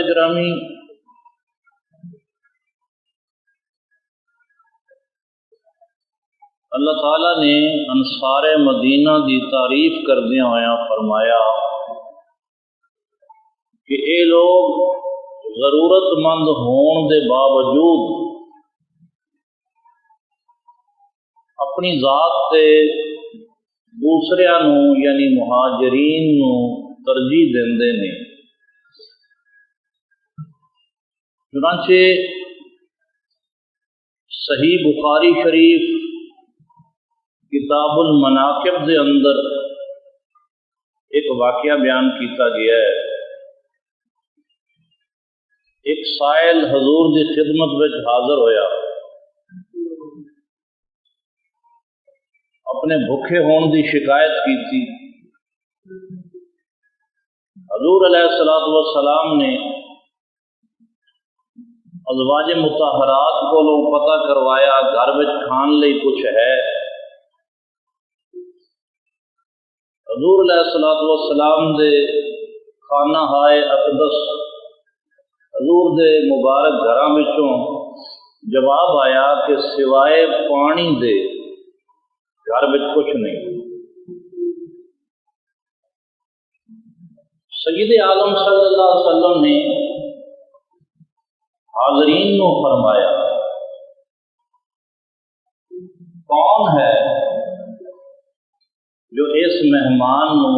گرامی، اللہ تعالیٰ نے انصار مدینہ دی تعریف کردیا ہویا فرمایا کہ اے لوگ ضرورت مند ہون دے باوجود اپنی ذات تے دوسریاں نو یعنی مہاجرین نو ترجیح دیندے نے۔ چنانچہ صحیح بخاری شریف کتاب المناقب دے اندر ایک واقعہ بیان کیتا گیا ہے۔ ایک سائل حضور دی خدمت وچ حاضر ہویا، اپنے بھوکے ہون دی شکایت کی تھی۔ حضور علیہ الصلوۃ والسلام نے ازواج مطہرات کو پتہ کروایا گھر وچ کھان لئی کچھ ہے۔ حضور علیہ الصلوۃ والسلام دے خانہ ہائے اقدس حضور دے مبارک گھراں وچوں جواب آیا کہ سوائے پانی دے گھر وچ کچھ نہیں۔ سید عالم صلی اللہ علیہ وسلم نے حاضرین کو فرمایا، کون ہے جو اس مہمان نو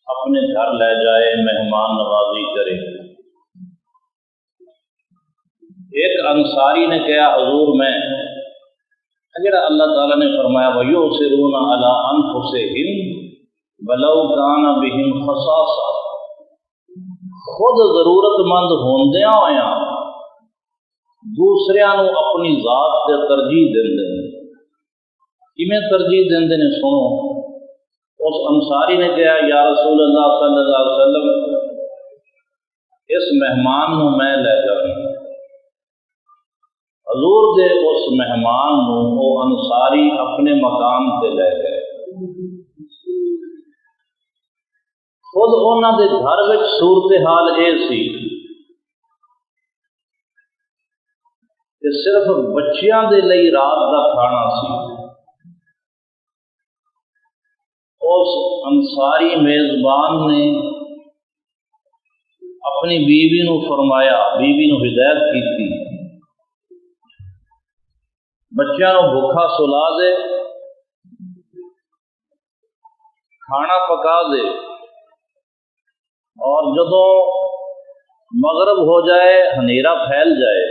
اپنے گھر لے جائے، مہمان نوازی کرے؟ ایک انصاری نے کہا حضور میں۔ اگر اللہ تعالیٰ نے فرمایا وَيُؤْثِرُونَ عَلَىٰ أَنفُسِهِمْ وَلَوْ كَانَ بِهِمْ خَصَاصَةٌ، خود ضرورت مند ہوندیاں ہویاں دوسریاں نو اپنی ذات تے ترجیح دیندے نے۔ کیویں ترجیح دیندے نے سنو۔ اس انصاری نے کہا یا رسول اللہ صلی اللہ علیہ وسلم، اس مہمان نو میں لے جاؤں۔ حضور دے اس مہمان نو وہ انصاری اپنے مقام تے لے گئے۔ خود انہاں دے گھر وچ صورتحال اے سی کہ صرف بچیاں دے لئی رات دا کھانا سی۔ اس انصاری میزبان نے اپنی بیوی نو فرمایا، بیوی نو ہدایت کی، بچیاں نو بھوکا سلا دے، کھانا پکا دے، اور جدوں مغرب ہو جائے، ہنیرا پھیل جائے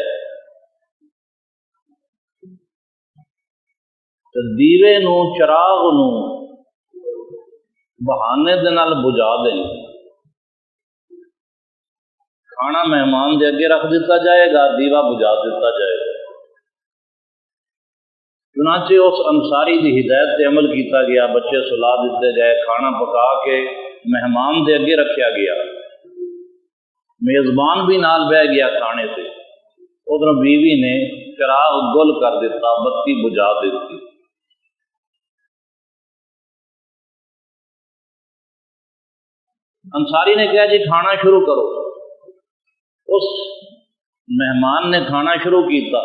تو دیوے نو چراغ نو بہانے دے نال بجھا دے۔ کھانا مہمان دے اگے رکھ دیتا جائے گا، دیوا بجھا دیتا جائے گا۔ چنانچہ اس انصاری دی ہدایت تے عمل کیتا گیا، بچے سلا دیتے گئے، کھانا پکا کے مہمان دے اگے رکھیا گیا، میزبان بھی نال بہ گیا کھانے سے۔ ادھر بیوی نے چراغ گل کر دیتا، بتی بجھا دیتی۔ انصاری نے کہا جی کھانا شروع کرو۔ اس مہمان نے کھانا شروع کیتا۔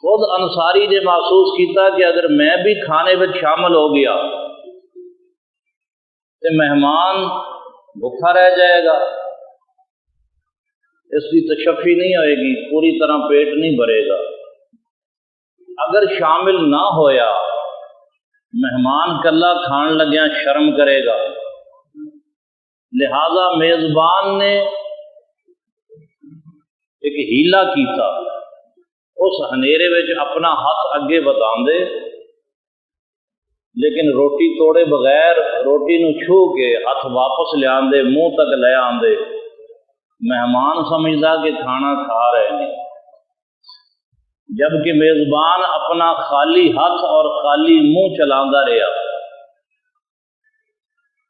خود انصاری نے محسوس کیتا کہ اگر میں بھی کھانے میں شامل ہو گیا تو مہمان بھوکا رہ جائے گا، اس کی تشفی نہیں ہوئے گی، پوری طرح پیٹ نہیں بھرے گا۔ اگر شامل نہ ہویا، مہمان کلا کھان لگیا شرم کرے گا۔ لہذا میزبان نے ایک ہیلا کیتا، اس ہنیرے وچ اپنا ہاتھ اگے وداندے لیکن روٹی توڑے بغیر روٹی نو چھو کے ہاتھ واپس لے آندے، منہ تک لے آندے۔ مہمان سمجھدا کہ کھانا کھا رہے ہیں، جبکہ میزبان اپنا خالی ہاتھ اور خالی منہ چلاندا رہا،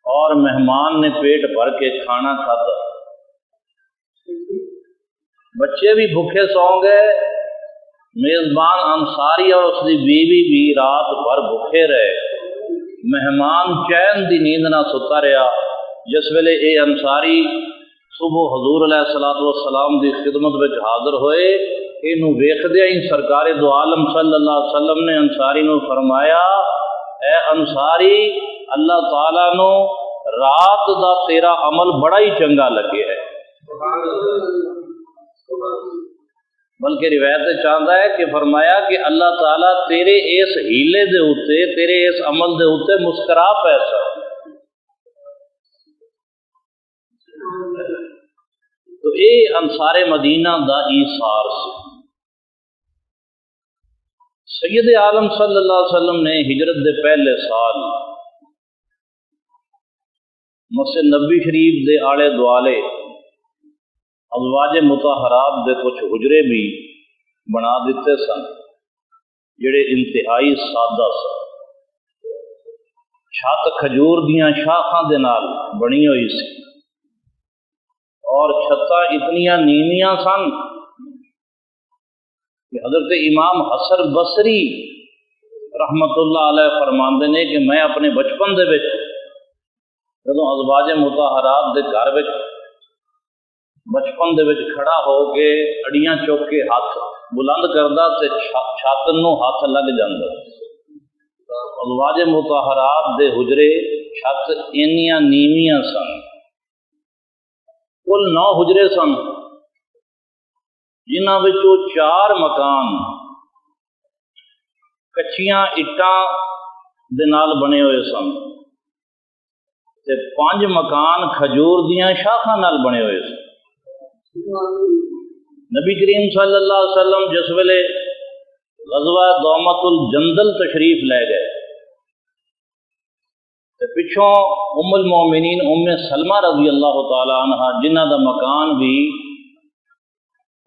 اور مہمان نے پیٹ بھر کے کھانا کھاتا۔ بچے بھی بھوکے سو گئے، میزبان انصاری اور اس کی بیوی بھی رات بھر بھوکے رہے۔ مہمان چین دی نیند نہ ستا رہا۔ جس ویلے اے انصاری صبح حضور علیہ الصلوۃ والسلام دی خدمت وچ حاضر ہوئے، اینو ویکھدیا ہی سرکار دو عالم صلی اللہ علیہ وسلم نے انصاری نو فرمایا، اے انصاری، اللہ تعالیٰ نو رات دا تیرا عمل بڑا ہی چنگا لگے ہے۔ بلکہ روایت چاہتا ہے کہ فرمایا کہ اللہ تعالیٰ تیرے اس ہیلے دے اوتے، تیرے اس عمل دے اوتے مسکرا پیسا۔ تو اے انصار مدینہ دا ایثار سی۔ سید عالم صلی اللہ علیہ وسلم نے ہجرت دے پہلے سال مسجد نبی شریف دے آلے دوالے ازواج مطہرات دے کچھ حجرے بھی بنا دیتے سن، جڑے انتہائی سادہ سن۔ چھت کھجور دیاں شاخاں دے نال بنی ہوئی سی، اور چھتاں اتنیاں نیویاں سن کہ حضرت امام حسن بصری رحمت اللہ علیہ فرماندے نے کہ میں اپنے بچپن دے وچ جدوں ازواج مطہرات دے گھر وچ بچپن دے وچ کھڑا ہو کے اڑیاں چوک کے ہاتھ بلند کردا تے چھت نوں ہاتھ لگ جاندا۔ ازواج مطہرات دے حجرے چھت اینیاں نیویاں سن، کل 9 حجرے سن، جنہاں وچوں 4 مکان کچیاں اٹاں دے نال بنے ہوئے سن تے 5 مکان کھجور دیاں شاخاں نال بنے ہوئے سن۔ نبی کریم صلی اللہ علیہ وسلم جس ویلے غزوہ دومۃ الجندل تشریف لے گئے تے پچھوں ام المومنین ام سلمہ رضی اللہ تعالی عنہ جنہ دا مکان بھی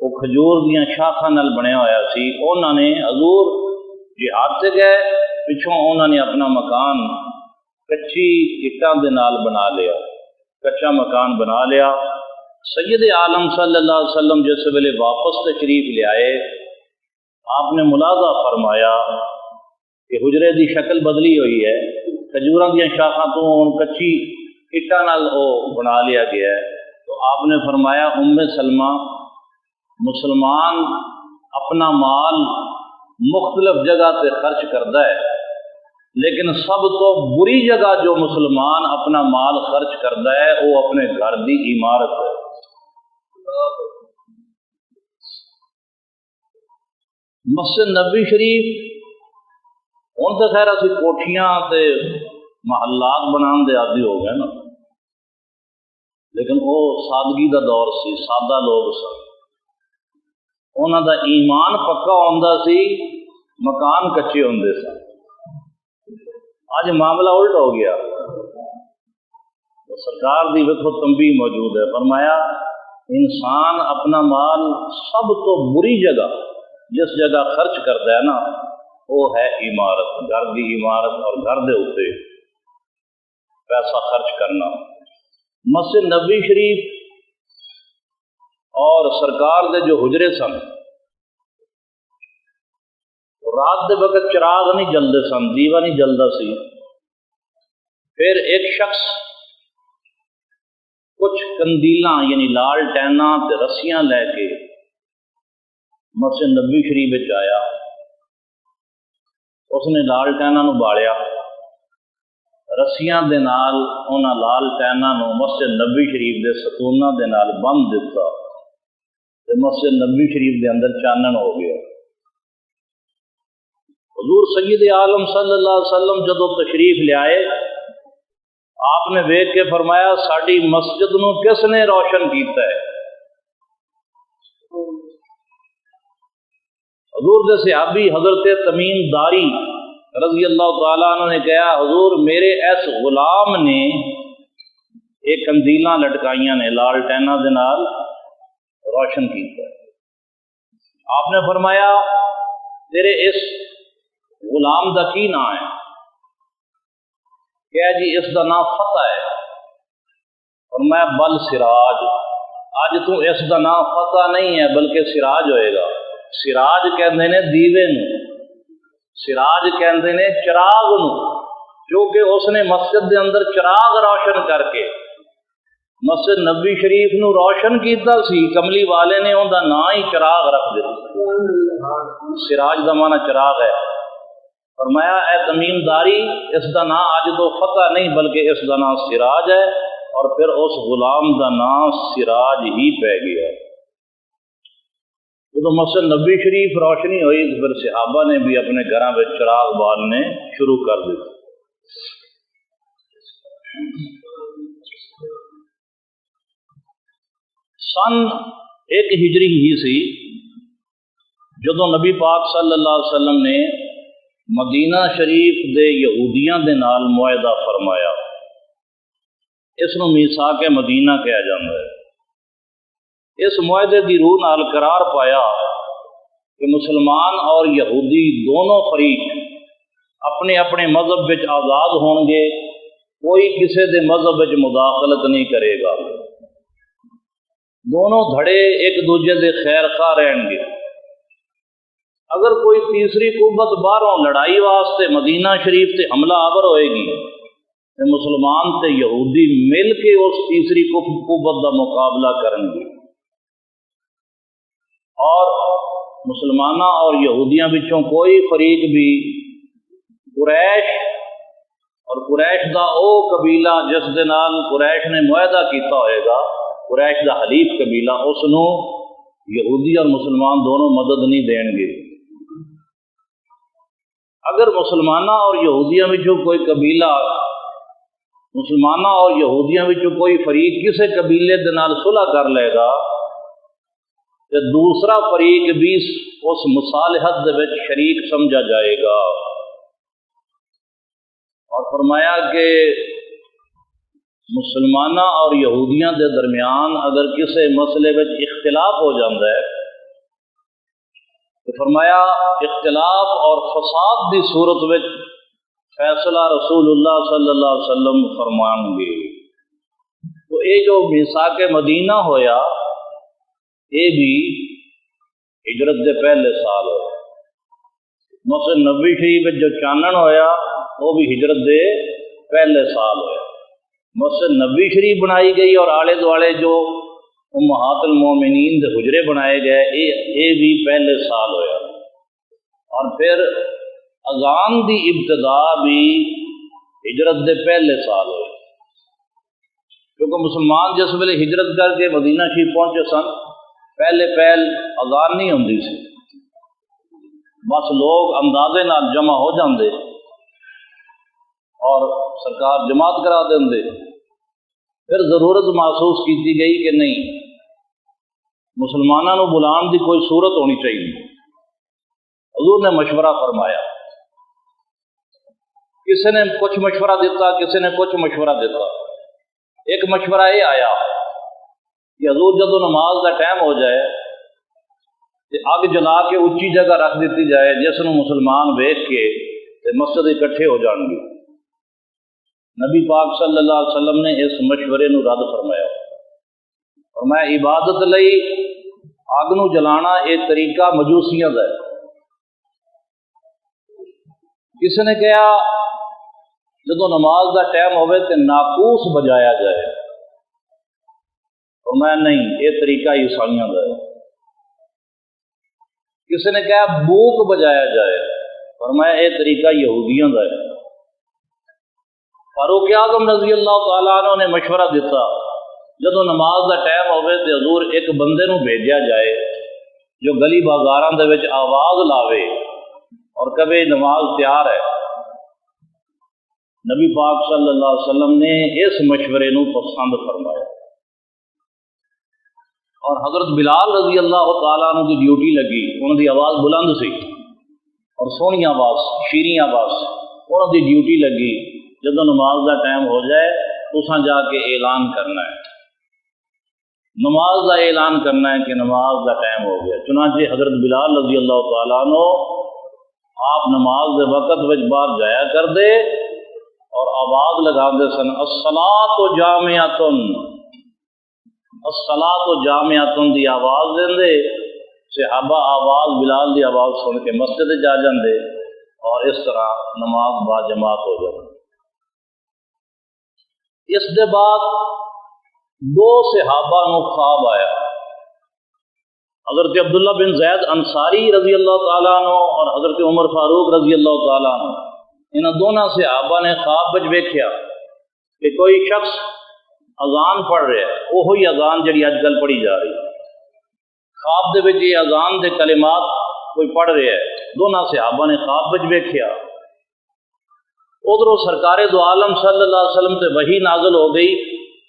وہ کھجور دیاں شاخاں نال بنیا ہویا سی، انہوں نے حضور جہاد تے گئے، پچھوں انہوں نے اپنا مکان کچی اٹاں دے نال بنا لیا، کچا مکان بنا لیا۔ سید عالم صلی اللہ علیہ وسلم جس ویلے واپس تشریف لے آئے، آپ نے ملاحظہ فرمایا کہ حجرے دی شکل بدلی ہوئی ہے، کھجوراں دیاں شاخاں تو کچی اٹاں نال او بنا لیا گیا ہے۔ تو آپ نے فرمایا ام سلمہ، مسلمان اپنا مال مختلف جگہ تے خرچ کرتا ہے، لیکن سب تو بری جگہ جو مسلمان اپنا مال خرچ کرتا ہے وہ اپنے گھر دی عمارت ہے۔ مسجد نبی شریف ہوں تو خیر اسی کوٹھیاں تے محلات بنان دے عادی ہو گئے نا، لیکن وہ سادگی دا دور سی، سادہ لوگ سن، انہاں دا ایمان پکا ہوندا سی، مکان کچے ہوندے سن۔ آج معاملہ الٹ ہو گیا، تو سرکار دی ویکھو تنبیہ موجود ہے، فرمایا انسان اپنا مال سب تو بری جگہ جس جگہ خرچ کرتا ہے نا وہ ہے عمارت، گھر دی عمارت، اور گھر دے اوپر پیسہ خرچ کرنا۔ مسجد نبی شریف اور سرکار دے جو حجرے سن، رات دے وقت چراغ نہیں جلدے سن، دیوا نہیں جلدا سی۔ پھر ایک شخص کچھ کندیلاں یعنی لال ٹیناں تے رسیاں لے کے مسجد نبی شریف وچ آیا، اس نے لال ٹیناں نو بالیا، رسیاں دے نال انہاں لال ٹیناں نو مسجد نبی شریف دے ستوناں دے نال بند دتا تے مسجد نبی شریف دے اندر چانن ہو گیا۔ حضور سید عالم صلی اللہ علیہ وسلم جدو تشریف لے آئے، آپ نے ویکھ کے فرمایا ساڈی مسجد نو کس نے روشن کیتا ہے؟ حضور دے صحابی حضرت تمیم داری رضی اللہ تعالیٰ عنہ نے کہا حضور میرے اس غلام نے ایک کندیلاں لٹکائیاں نے لال ٹیناں دے نال روشن کیتا ہے۔ آپ نے فرمایا تیرے اس غلام دا کی نام ہے؟ کہ جی اس دا نام فتح ہے۔ اور میں بل سراج، اج تو اس دا نام فتح نہیں ہے بلکہ سراج ہوئے گا۔ سراج کہندے نے دیوے نو، سراج کہندے نے چراغ نو، کیونکہ اس نے مسجد دے اندر چراغ روشن کر کے مسجد نبی شریف نو روشن کیتا سی، کملی والے نے ان دا نام ہی چراغ رکھ دیا۔ سراج دا معنی چراغ ہے۔ فرمایا اے تمیم داری، اس دا نام اج تو فتح نہیں بلکہ اس دا نام سراج ہے، اور پھر اس غلام دا نام سراج ہی پہ گیا۔ جب مسجد نبی شریف روشنی ہوئی تو پھر صحابہ نے بھی اپنے گھراں وچ چراغ بالنے شروع کر دیے۔ سن 1 ہجری ہی سی جدوں نبی پاک صلی اللہ علیہ وسلم نے مدینہ شریف دے یہودیاں دے نال معاہدہ فرمایا۔ اس نو میثاق مدینہ کہا جاتا ہے۔ اس معاہدے دی روح نال قرار پایا کہ مسلمان اور یہودی دونوں فریق اپنے اپنے مذہب وچ آزاد ہون گے، کوئی کسی دے مذہب وچ مداخلت نہیں کرے گا، دونوں دھڑے ایک دوجے دے خیر خواہ رہن گے۔ اگر کوئی تیسری قوت باہروں لڑائی واسطے مدینہ شریف تے حملہ آور ہوئے گی تے مسلمان تے یہودی مل کے اس تیسری قوت دا مقابلہ کریں گے، اور مسلمانوں اور یہودیاں بچوں کوئی فریق بھی قریش اور قریش دا او قبیلہ جس دے نال قریش نے معاہدہ کیتا ہوئے گا، قریش دا حلیف قبیلہ، اس نو یہودی اور مسلمان دونوں مدد نہیں دیں گے۔ اگر مسلمانوں اور یہودیاں وچوں کوئی قبیلہ، مسلمانوں اور یہودیاں وچوں کوئی فریق کسی قبیلے دے نال صلح کر لے گا تے دوسرا فریق بھی اس مصالحت دے وچ شریک سمجھا جائے گا۔ اور فرمایا کہ مسلمانوں اور یہودیاں دے درمیان اگر کسی مسئلے وچ اختلاف ہو جاتا ہے تو فرمایا اختلاف اور فساد دی صورت وچ فیصلہ رسول اللہ صلی اللہ علیہ وسلم فرمان گے۔ تو یہ جو میثاق مدینہ ہویا یہ بھی ہجرت دے پہلے سال ہویا۔ مسجد نبی شریف وچ جو چانن ہویا وہ بھی ہجرت دے پہلے سال ہویا۔ مسجد نبی شریف بنائی گئی اور آلے دوالے جو امہات المومنین دے حجرے بنائے گئے یہ بھی پہلے سال ہویا۔ اور پھر اذان دی ابتدا بھی ہجرت دے پہلے سال ہوئے، کیونکہ مسلمان جس ویلے ہجرت کر کے مدینہ شریف پہنچے سن پہلے اذان نہیں ہوندی سی، بس لوگ اندازے نال جمع ہو جاندے اور سرکار جماعت کرا دیں۔ پھر ضرورت محسوس کی گئی کہ نہیں، مسلمانوں کو بلان دی کوئی صورت ہونی چاہیے۔ حضور نے مشورہ فرمایا، کسی نے کچھ مشورہ دیتا، کسی نے کچھ مشورہ دیتا۔ ایک مشورہ یہ آیا کہ حضور جدو نماز کا ٹائم ہو جائے تو اگ جلا کے اچھی جگہ رکھ دیتی جائے جس نو مسلمان ویکھ کے مسجد اکٹھے ہو جان گے۔ نبی پاک صلی اللہ علیہ وسلم نے اس مشورے نو رد فرمایا، اور میں عبادت لئی اگ نو جلانا ایک طریقہ مجوسیاں دا ہے۔ کسی نے کہا جدو نماز دا ٹائم ہوئے تو ناقوس بجایا جائے، اور میں نہیں، یہ طریقہ عیسائیاں دا ہے۔ کسی نے کہا بوک بجایا جائے، اور میں یہ طریقہ یہودیاں دا ہے۔ فاروق اعظم رضی اللہ تعالیٰ عنہ نے مشورہ دیتا جدو نماز دا ٹائم ہوئے تو حضور ایک بندے نو بھیجا جائے جو گلی بازاراں دے وچ آواز لاوے اور کبھی نماز تیار ہے۔ نبی پاک صلی اللہ علیہ وسلم نے اس مشورے نو پسند فرمایا، اور حضرت بلال رضی اللہ تعالیٰ عنہ کی ڈیوٹی لگی۔ انہوں دی آواز بلند سی اور سونی آواز، شیریں آواز، انہوں دی ڈیوٹی لگی جدو نماز کا ٹائم ہو جائے تساں جا کے اعلان کرنا ہے، نماز کا اعلان کرنا ہے کہ نماز کا ٹائم ہو گیا۔ چنانچہ حضرت بلال رضی اللہ تعالیٰ عنہ آپ نماز کے وقت وچ باہر جایا کر دے اور آواز لگا دے سن، الصلاۃ جامعۃ، الصلاۃ جامعۃ دی آواز دیں دے، صحابہ آواز بلال دی آواز سن کے مسجد جا جاندے اور اس طرح نماز با جماعت ہو جاتی۔ اس دے بعد دو صحابہ نو خواب آیا، حضرت عبداللہ بن زید انصاری رضی اللہ تعالیٰ عنہ اور حضرت عمر فاروق رضی اللہ تعالیٰ عنہ، انہاں دونوں صحابہ نے خواب وچ ویکھیا کہ کوئی شخص اذان پڑھ رہا ہے، وہی اذان جڑی اج کل پڑھی جا رہی ہے، خواب دے وچ یہ اذان دے کلمات کوئی پڑھ رہا ہے، دونوں صحابہ نے خواب وچ ویکھیا۔ ادھروں سرکار دو عالم صلی اللہ علیہ وسلم تے وحی نازل ہو گئی،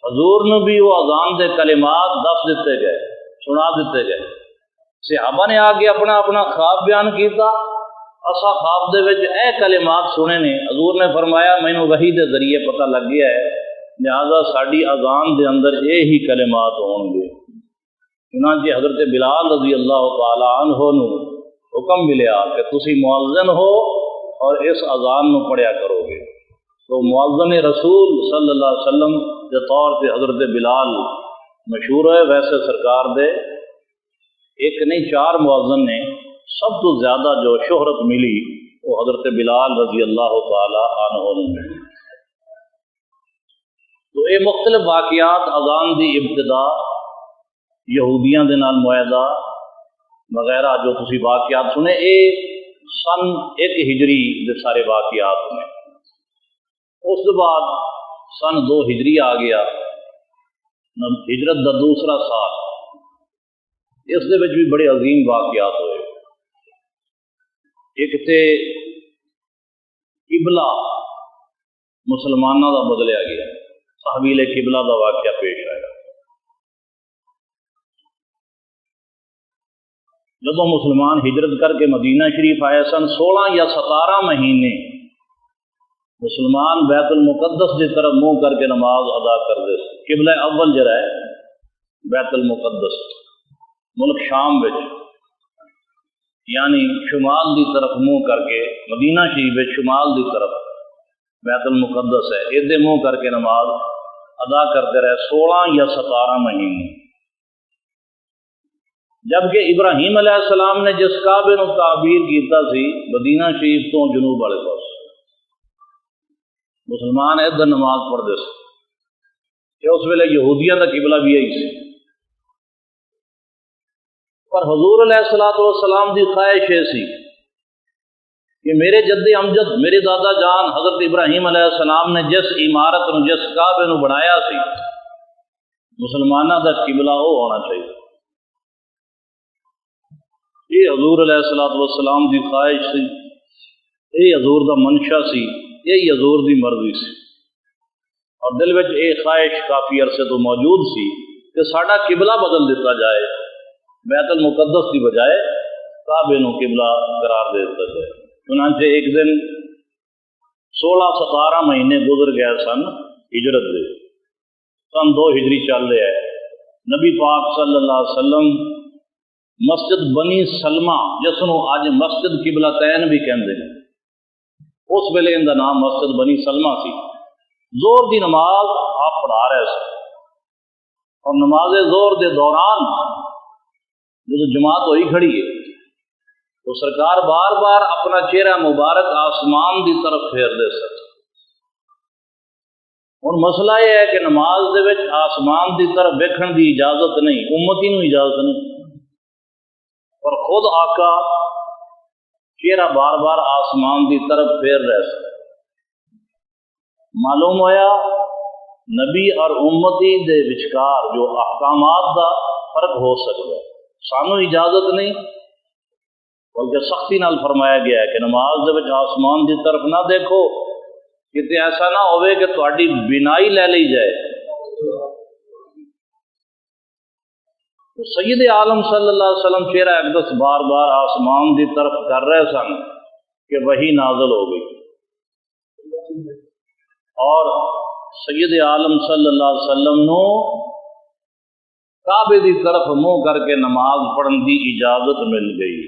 حضور نے بھی وہ اذان دے کلمات دس دیتے گئے، سنا دیتے گئے۔ صحابہ نے آگے اپنا اپنا خواب بیان کیتا، اسا خواب دے وچ اے کلمات سنے نے، حضور نے فرمایا مینوں وحی دے ذریعے پتہ لگ گیا ہے، لہذا ساڈی اذان دے اندر یہی کلمات ہون گے۔ چنانچہ حضرت بلال رضی اللہ تعالی عنہ نو حکم ملیا کہ تسی مؤذن ہو اور اس اذان نو پڑھیا کرو گے۔ تو مؤذن رسول صلی اللہ علیہ وسلم کے طور پہ حضرت بلال مشہور ہے، ویسے سرکار دے ایک نہیں چار مؤذن نے، سب تو زیادہ جو شہرت ملی وہ حضرت بلال رضی اللہ تعالی عنہ نے ملی۔ تو یہ مختلف واقعات اذان دی ابتدا، یہودیاں دے نال معاہدہ وغیرہ جو تسی واقعات سنے، یہ سن 1 ہجری دے سارے واقعات نے۔ اس کے بعد سن 2 ہجری آ گیا، ہجرت دا دوسرا سال، اس دے وچ بھی بڑے عظیم واقعات ہوئے۔ ایک تے قبلہ مسلمانوں دا بدلیا گیا، تحویل قبلہ دا واقعہ پیش آیا۔ جب مسلمان ہجرت کر کے مدینہ شریف آئے سن، 16 یا 17 مہینے مسلمان بیت المقدس کی طرف منہ کر کے نماز ادا کرتے، قبلہ اول جڑا ہے بیت المقدس ملک شام وچ، یعنی شمال دی طرف منہ کر کے، مدینہ شریف وچ شمال دی طرف بیت المقدس ہے، ادھے منہ کر کے نماز ادا کرتے رہے 16 یا 17 مہینے۔ جبکہ ابراہیم علیہ السلام نے جس کعبے نو تعبیر کیتا سی مدینہ شریف تو جنوب والے پاس، مسلمان ادھر نماز پڑھتے سے، کہ اس ویلے یہودیاں کا قبلہ بھی یہی سی۔ پر حضور علیہ السلام کی خواہش یہ سی کہ میرے جد امجد، میرے دادا جان حضرت ابراہیم علیہ السلام نے جس عمارت نو، جس کعبے نو بنایا سی، مسلمانوں کا قبلہ وہ ہونا چاہیے۔ یہ حضور علیہ السلام کی خواہش سی، یہ حضور کا منشا سی، یہی حضور کی مرضی سی، اور دل میں یہ خواہش کافی عرصے تو موجود سی کہ ساڈا قبلہ بدل دیتا جائے، بیت المقدس کی بجائے کعبے نو قبلہ قرار دے دیتا جائے۔ چنانچہ ایک دن 16-17 مہینے گزر گئے سن ہجرت دے، سن 2 ہجری چل رہا ہے، نبی پاک صلی اللہ علیہ وسلم مسجد بنی سلمہ، جس نو اج مسجد قبلتین بھی کہندے ہیں، اس ویلے ان کا نام مسجد بنی سلمہ سی، زور دی نماز آپ پڑھا رہے سے، اور نماز زور دے دوران جب جماعت ہوئی کھڑی ہے تو سرکار بار بار اپنا چہرہ مبارک آسمان دی طرف پھیر دے سکتے۔ اور مسئلہ یہ ہے کہ نماز دے وچ آسمان دی طرف ویکھن دی اجازت نہیں، امتی نو اجازت نہیں، اور خود آقا چہرہ بار بار آسمان دی طرف پھیر رہے سکتے۔ معلوم ہویا نبی اور امتی دے وچکار جو احکامات دا فرق ہو سکتا ہے، سانو اجازت نہیں، بلکہ سختی نال فرمایا گیا ہے کہ نماز دے وچ آسمان دی طرف نہ دیکھو، کتے ایسا نہ ہوئے کہ تہاڈی بینائی لے لی جائے۔ تو سید عالم صلی اللہ علیہ وسلم چہرہ اقدس بار بار آسمان دی طرف کر رہے سن کہ وحی نازل ہو گئی، اور سید عالم صلی اللہ علیہ وسلم نو کعبے دی طرف منہ کر کے نماز پڑھن دی اجازت مل گئی۔